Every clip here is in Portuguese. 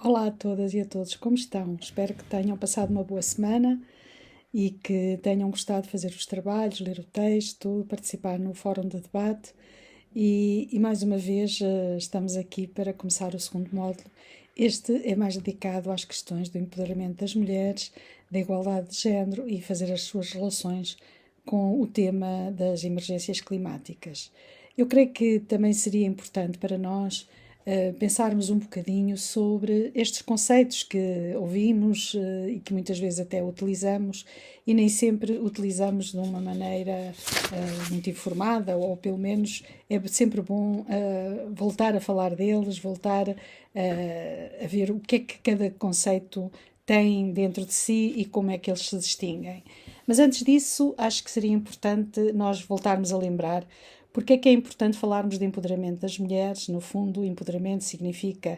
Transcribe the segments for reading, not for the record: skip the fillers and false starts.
Olá a todas e a todos, como estão? Espero que tenham passado uma boa semana e que tenham gostado de fazer os trabalhos, ler o texto, participar no fórum de debate e mais uma vez estamos aqui para começar o segundo módulo. Este é mais dedicado às questões do empoderamento das mulheres, da igualdade de género e fazer as suas relações com o tema das emergências climáticas. Eu creio que também seria importante para nós pensarmos um bocadinho sobre estes conceitos que ouvimos e que muitas vezes até utilizamos e nem sempre utilizamos de uma maneira muito informada, ou pelo menos é sempre bom voltar a falar deles, voltar a ver o que é que cada conceito tem dentro de si e como é que eles se distinguem. Mas antes disso, acho que seria importante nós voltarmos a lembrar porque é importante falarmos de empoderamento das mulheres. No fundo, o empoderamento significa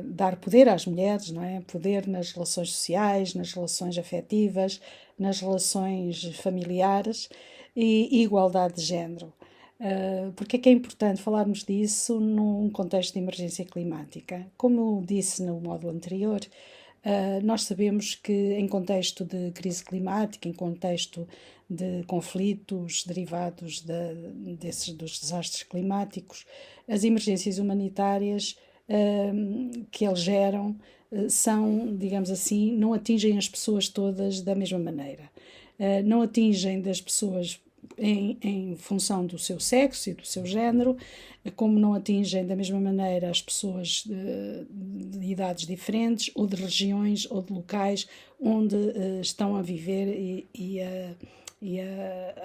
dar poder às mulheres, não é? Poder nas relações sociais, nas relações afetivas, nas relações familiares e igualdade de género. Porque é importante falarmos disso num contexto de emergência climática? Como disse no módulo anterior, nós sabemos que em contexto de crise climática, em contexto de conflitos derivados dos desastres climáticos, as emergências humanitárias que eles geram são, digamos assim, não atingem as pessoas todas da mesma maneira. Não atingem das pessoas em função do seu sexo e do seu género, como não atingem da mesma maneira as pessoas de idades diferentes, ou de regiões, ou de locais onde estão a viver e a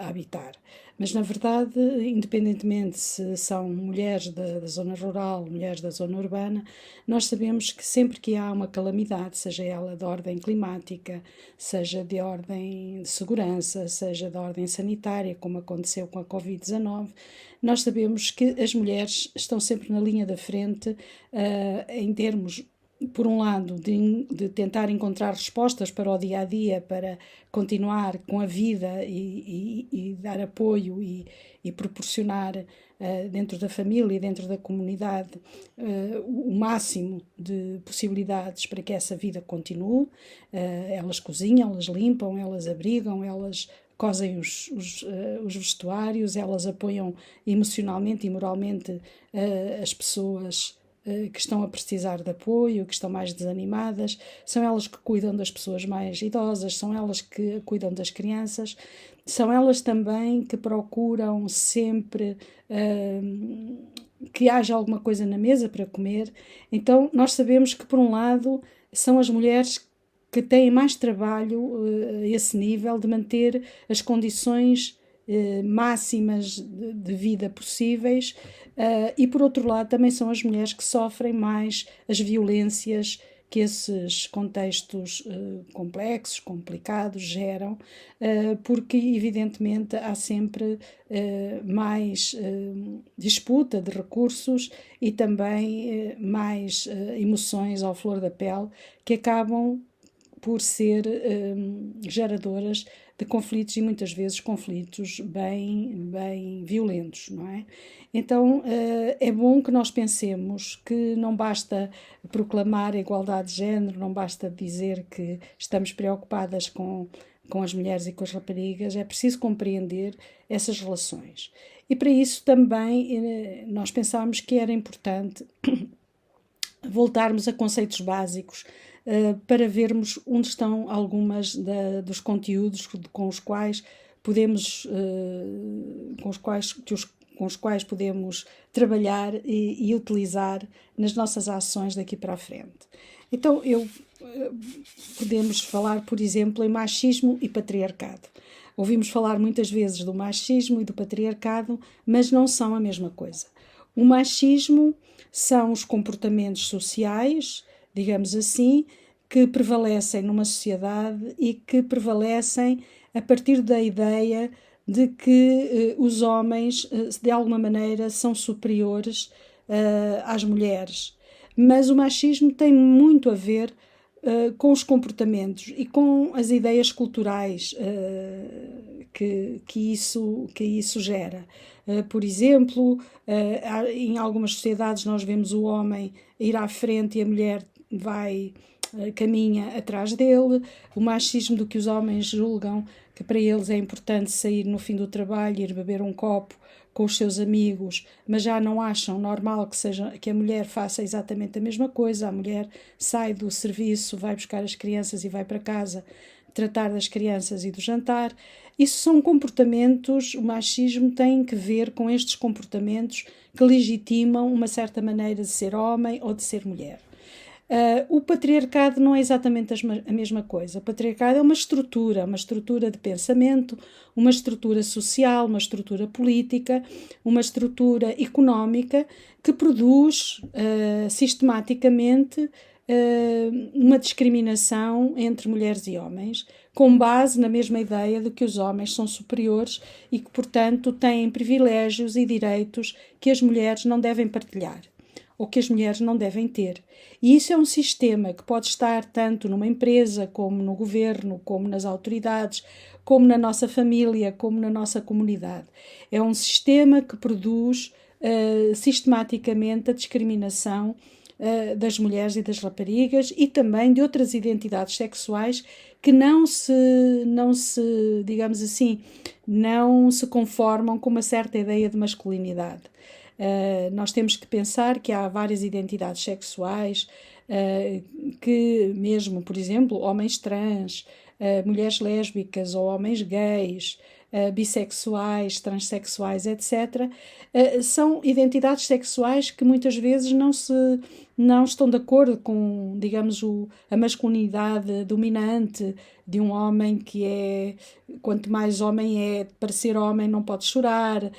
habitar. Mas, na verdade, independentemente se são mulheres da zona rural, mulheres da zona urbana, nós sabemos que sempre que há uma calamidade, seja ela de ordem climática, seja de ordem de segurança, seja de ordem sanitária, como aconteceu com a Covid-19, nós sabemos que as mulheres estão sempre na linha da frente em termos, por um lado, de tentar encontrar respostas para o dia a dia, para continuar com a vida e dar apoio e proporcionar dentro da família e dentro da comunidade o máximo de possibilidades para que essa vida continue. Elas cozinham, elas limpam, elas abrigam, elas cosem os vestuários, elas apoiam emocionalmente e moralmente as pessoas que estão a precisar de apoio, que estão mais desanimadas, são elas que cuidam das pessoas mais idosas, são elas que cuidam das crianças, são elas também que procuram sempre que haja alguma coisa na mesa para comer. Então nós sabemos que, por um lado, são as mulheres que têm mais trabalho a esse nível de manter as condições máximas de vida possíveis e, por outro lado, também são as mulheres que sofrem mais as violências que esses contextos complexos, complicados geram, porque evidentemente há sempre mais disputa de recursos e também mais emoções à flor da pele que acabam por ser geradoras de conflitos e muitas vezes conflitos bem violentos, não é? Então é bom que nós pensemos que não basta proclamar a igualdade de género, não basta dizer que estamos preocupadas com as mulheres e com as raparigas, é preciso compreender essas relações. E para isso também nós pensámos que era importante voltarmos a conceitos básicos para vermos onde estão algumas dos conteúdos com os quais podemos com os quais podemos trabalhar e utilizar nas nossas ações daqui para a frente. Então podemos falar, por exemplo, em machismo e patriarcado. Ouvimos falar muitas vezes do machismo e do patriarcado, mas não são a mesma coisa. O machismo são os comportamentos sociais, digamos assim, que prevalecem numa sociedade e que prevalecem a partir da ideia de que os homens, de alguma maneira, são superiores às mulheres. Mas o machismo tem muito a ver com os comportamentos e com as ideias culturais que isso gera. Por exemplo, em algumas sociedades nós vemos o homem ir à frente e a mulher caminha atrás dele, o machismo do que os homens julgam que para eles é importante sair no fim do trabalho, ir beber um copo com os seus amigos, mas já não acham normal que a mulher faça exatamente a mesma coisa. A mulher sai do serviço, vai buscar as crianças e vai para casa tratar das crianças e do jantar. Isso são comportamentos, o machismo tem que ver com estes comportamentos que legitimam uma certa maneira de ser homem ou de ser mulher. O patriarcado não é exatamente a mesma coisa. O patriarcado é uma estrutura de pensamento, uma estrutura social, uma estrutura política, uma estrutura económica que produz sistematicamente uma discriminação entre mulheres e homens, com base na mesma ideia de que os homens são superiores e que, portanto, têm privilégios e direitos que as mulheres não devem partilhar, ou que as mulheres não devem ter. E isso é um sistema que pode estar tanto numa empresa, como no governo, como nas autoridades, como na nossa família, como na nossa comunidade. É um sistema que produz sistematicamente a discriminação das mulheres e das raparigas e também de outras identidades sexuais que não se, digamos assim, não se conformam com uma certa ideia de masculinidade. Nós temos que pensar que há várias identidades sexuais que mesmo, por exemplo, homens trans, mulheres lésbicas ou homens gays, bissexuais, transexuais, etc., são identidades sexuais que muitas vezes não estão de acordo com, digamos, a masculinidade dominante de um homem que é, quanto mais homem é, para ser homem não pode chorar,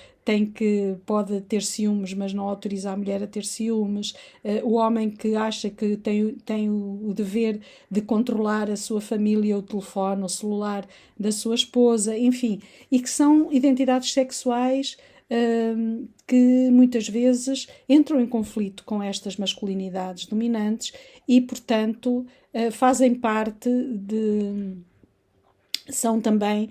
pode ter ciúmes, mas não autoriza a mulher a ter ciúmes, o homem que acha que tem o dever de controlar a sua família, o telefone, o celular da sua esposa, enfim, e que são identidades sexuais que muitas vezes entram em conflito com estas masculinidades dominantes e, portanto, fazem parte são também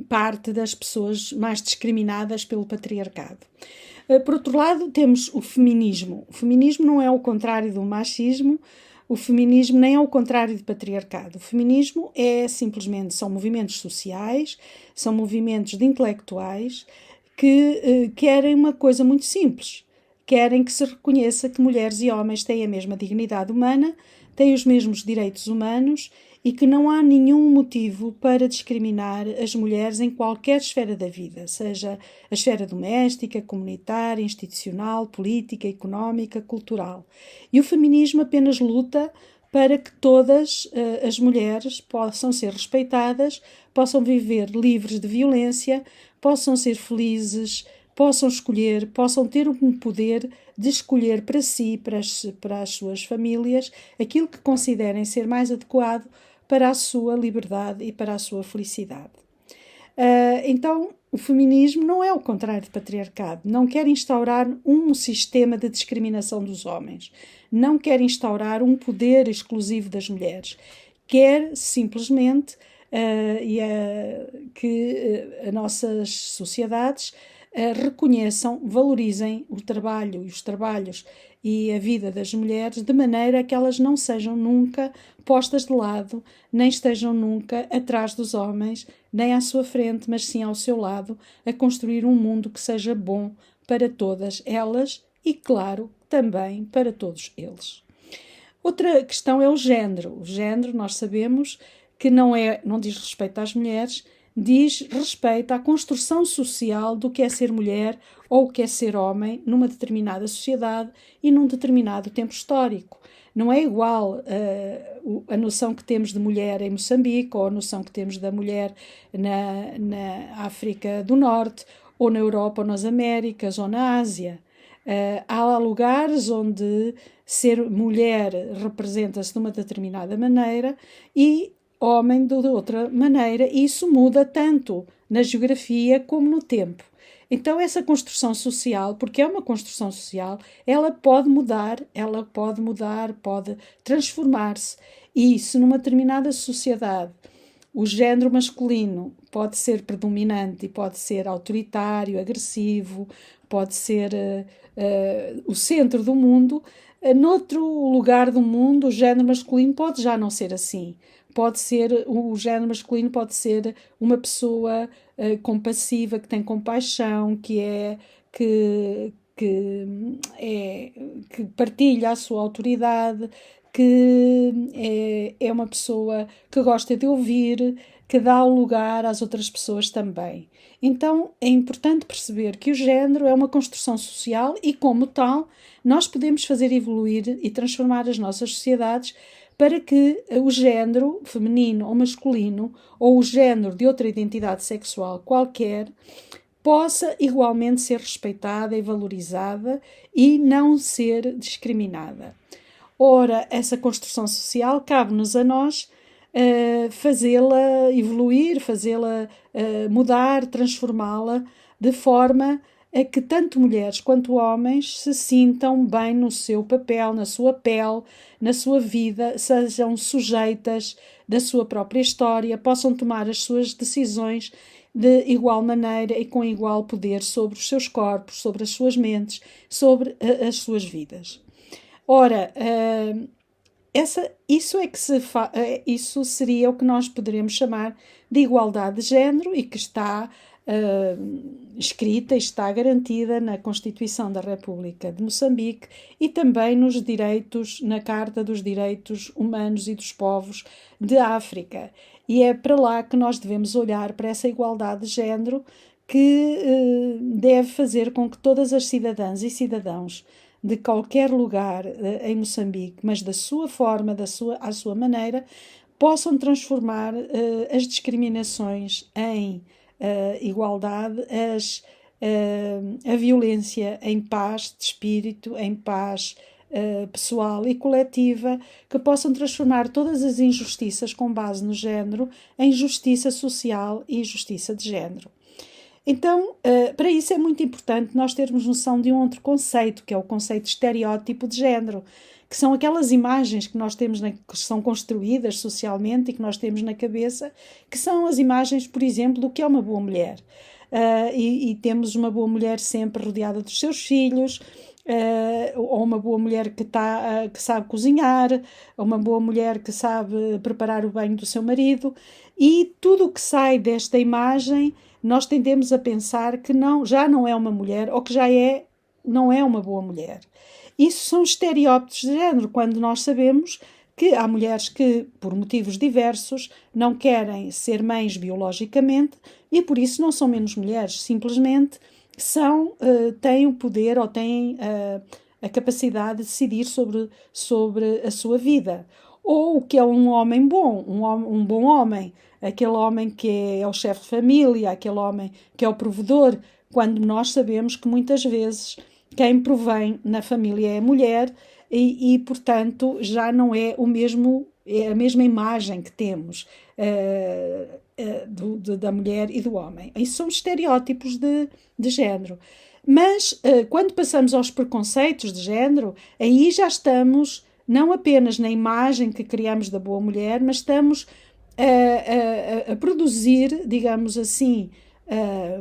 parte das pessoas mais discriminadas pelo patriarcado. Por outro lado, temos o feminismo. O feminismo não é o contrário do machismo, o feminismo nem é o contrário do patriarcado. O feminismo são movimentos sociais, são movimentos de intelectuais que querem uma coisa muito simples. Querem que se reconheça que mulheres e homens têm a mesma dignidade humana, têm os mesmos direitos humanos e que não há nenhum motivo para discriminar as mulheres em qualquer esfera da vida, seja a esfera doméstica, comunitária, institucional, política, económica, cultural. E o feminismo apenas luta para que todas as mulheres possam ser respeitadas, possam viver livres de violência, possam ser felizes, possam escolher, possam ter um poder de escolher para si, para as suas famílias, aquilo que considerem ser mais adequado para a sua liberdade e para a sua felicidade. Então, o feminismo não é o contrário do patriarcado, não quer instaurar um sistema de discriminação dos homens, não quer instaurar um poder exclusivo das mulheres, quer simplesmente que as nossas sociedades reconheçam, valorizem o trabalho e os trabalhos e a vida das mulheres de maneira que elas não sejam nunca postas de lado, nem estejam nunca atrás dos homens, nem à sua frente, mas sim ao seu lado, a construir um mundo que seja bom para todas elas e, claro, também para todos eles. Outra questão é o género. O género, nós sabemos que não diz respeito às mulheres, diz respeito à construção social do que é ser mulher ou o que é ser homem numa determinada sociedade e num determinado tempo histórico. Não é igual a noção que temos de mulher em Moçambique ou a noção que temos da mulher na África do Norte ou na Europa ou nas Américas ou na Ásia. Há lugares onde ser mulher representa-se de uma determinada maneira e homem de outra maneira, e isso muda tanto na geografia como no tempo. Então essa construção social, porque é uma construção social, ela pode mudar, pode transformar-se. E se numa determinada sociedade o género masculino pode ser predominante e pode ser autoritário, agressivo, pode ser o centro do mundo, noutro lugar do mundo o género masculino pode já não ser assim. O género masculino pode ser uma pessoa compassiva, que tem compaixão, que partilha a sua autoridade, que é uma pessoa que gosta de ouvir, que dá o lugar às outras pessoas também. Então é importante perceber que o género é uma construção social e, como tal, nós podemos fazer evoluir e transformar as nossas sociedades para que o género feminino ou masculino, ou o género de outra identidade sexual qualquer, possa igualmente ser respeitada e valorizada e não ser discriminada. Ora, essa construção social cabe-nos a nós fazê-la evoluir, fazê-la mudar, transformá-la de forma a que tanto mulheres quanto homens se sintam bem no seu papel, na sua pele, na sua vida, sejam sujeitas da sua própria história, possam tomar as suas decisões de igual maneira e com igual poder sobre os seus corpos, sobre as suas mentes, sobre as suas vidas. Ora, isso seria o que nós poderemos chamar de igualdade de género e que está escrita e está garantida na Constituição da República de Moçambique e também na Carta dos Direitos Humanos e dos Povos de África. E é para lá que nós devemos olhar, para essa igualdade de género que deve fazer com que todas as cidadãs e cidadãos de qualquer lugar em Moçambique, mas da sua forma, à sua maneira, possam transformar as discriminações em igualdade, a violência em paz de espírito, em paz pessoal e coletiva, que possam transformar todas as injustiças com base no género em justiça social e justiça de género. Então, para isso é muito importante nós termos noção de um outro conceito, que é o conceito de estereótipo de género, que são aquelas imagens que nós temos, que são construídas socialmente e que nós temos na cabeça, que são as imagens, por exemplo, do que é uma boa mulher. E temos uma boa mulher sempre rodeada dos seus filhos, ou uma boa mulher que sabe cozinhar, ou uma boa mulher que sabe preparar o banho do seu marido, e tudo o que sai desta imagem nós tendemos a pensar que já não é uma mulher, ou que não é uma boa mulher. Isso são estereótipos de género, quando nós sabemos que há mulheres que, por motivos diversos, não querem ser mães biologicamente e por isso não são menos mulheres, simplesmente têm o poder ou têm a capacidade de decidir sobre a sua vida. Ou o que é um homem bom, um bom homem, aquele homem que é o chefe de família, aquele homem que é o provedor, quando nós sabemos que muitas vezes quem provém na família é a mulher e portanto, já não é a mesma imagem que temos da mulher e do homem. Isso são estereótipos de género. Mas, quando passamos aos preconceitos de género, aí já estamos não apenas na imagem que criamos da boa mulher, mas estamos a produzir, digamos assim,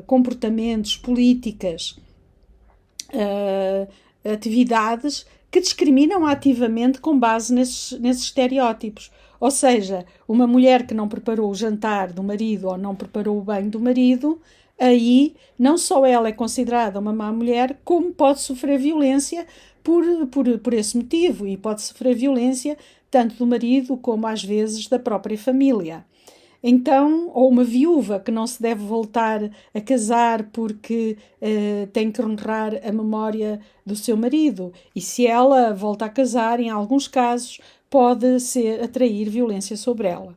comportamentos, políticas, atividades que discriminam ativamente com base nesses estereótipos. Ou seja, uma mulher que não preparou o jantar do marido ou não preparou o banho do marido, aí não só ela é considerada uma má mulher, como pode sofrer violência por esse motivo, e pode sofrer violência tanto do marido como às vezes da própria família. Então, ou uma viúva que não se deve voltar a casar porque tem que honrar a memória do seu marido, e se ela volta a casar, em alguns casos, pode atrair violência sobre ela.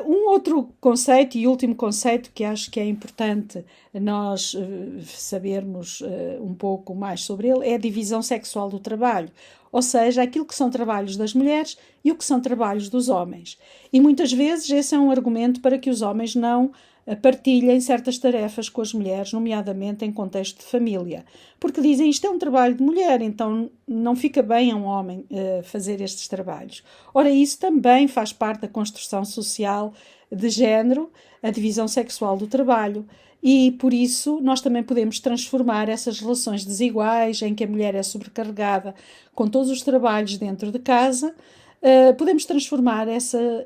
Um outro conceito e último conceito que acho que é importante nós sabermos um pouco mais sobre ele é a divisão sexual do trabalho, ou seja, aquilo que são trabalhos das mulheres e o que são trabalhos dos homens. E muitas vezes esse é um argumento para que os homens não partilhem certas tarefas com as mulheres, nomeadamente em contexto de família, porque dizem isto é um trabalho de mulher, então não fica bem a um homem fazer estes trabalhos. Ora, isso também faz parte da construção social de género, a divisão sexual do trabalho, e por isso nós também podemos transformar essas relações desiguais em que a mulher é sobrecarregada com todos os trabalhos dentro de casa. Podemos transformar essa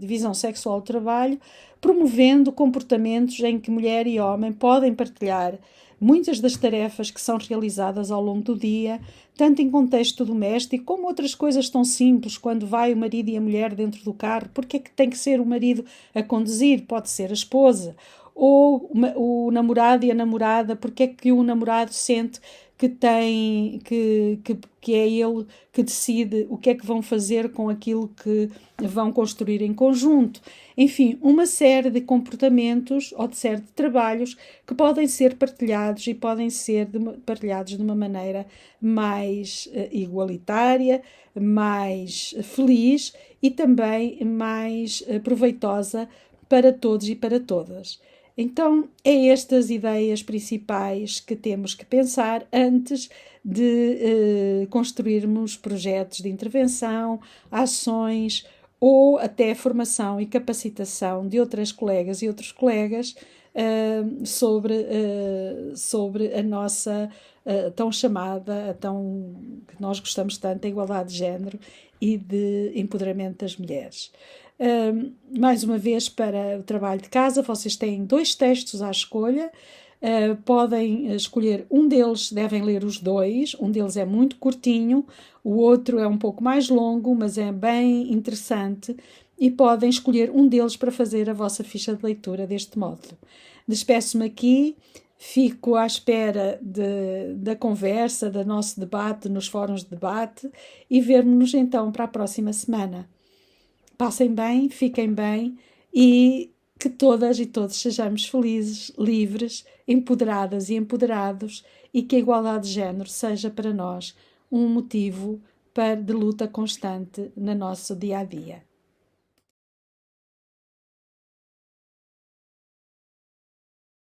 divisão sexual do trabalho promovendo comportamentos em que mulher e homem podem partilhar muitas das tarefas que são realizadas ao longo do dia, tanto em contexto doméstico como outras coisas tão simples, quando vai o marido e a mulher dentro do carro, porque é que tem que ser o marido a conduzir? Pode ser a esposa. Ou o namorado e a namorada, porque é que o namorado sente que é ele que decide o que é que vão fazer com aquilo que vão construir em conjunto. Enfim, uma série de comportamentos ou de série de trabalhos que podem ser partilhados e podem ser partilhados de uma maneira mais igualitária, mais feliz e também mais proveitosa para todos e para todas. Então, é estas ideias principais que temos que pensar antes de construirmos projetos de intervenção, ações ou até formação e capacitação de outras colegas e outros colegas sobre a nossa tão chamada, que nós gostamos tanto, a igualdade de género e de empoderamento das mulheres. Mais uma vez, para o trabalho de casa, vocês têm 2 textos à escolha. Podem escolher um deles, devem ler os 2. Um deles é muito curtinho, o outro é um pouco mais longo, mas é bem interessante. E podem escolher um deles para fazer a vossa ficha de leitura deste módulo. Despeço-me aqui. Fico à espera da conversa, do nosso debate nos fóruns de debate e vermos-nos então para a próxima semana. Passem bem, fiquem bem e que todas e todos sejamos felizes, livres, empoderadas e empoderados e que a igualdade de género seja para nós um motivo de luta constante no nosso dia a dia.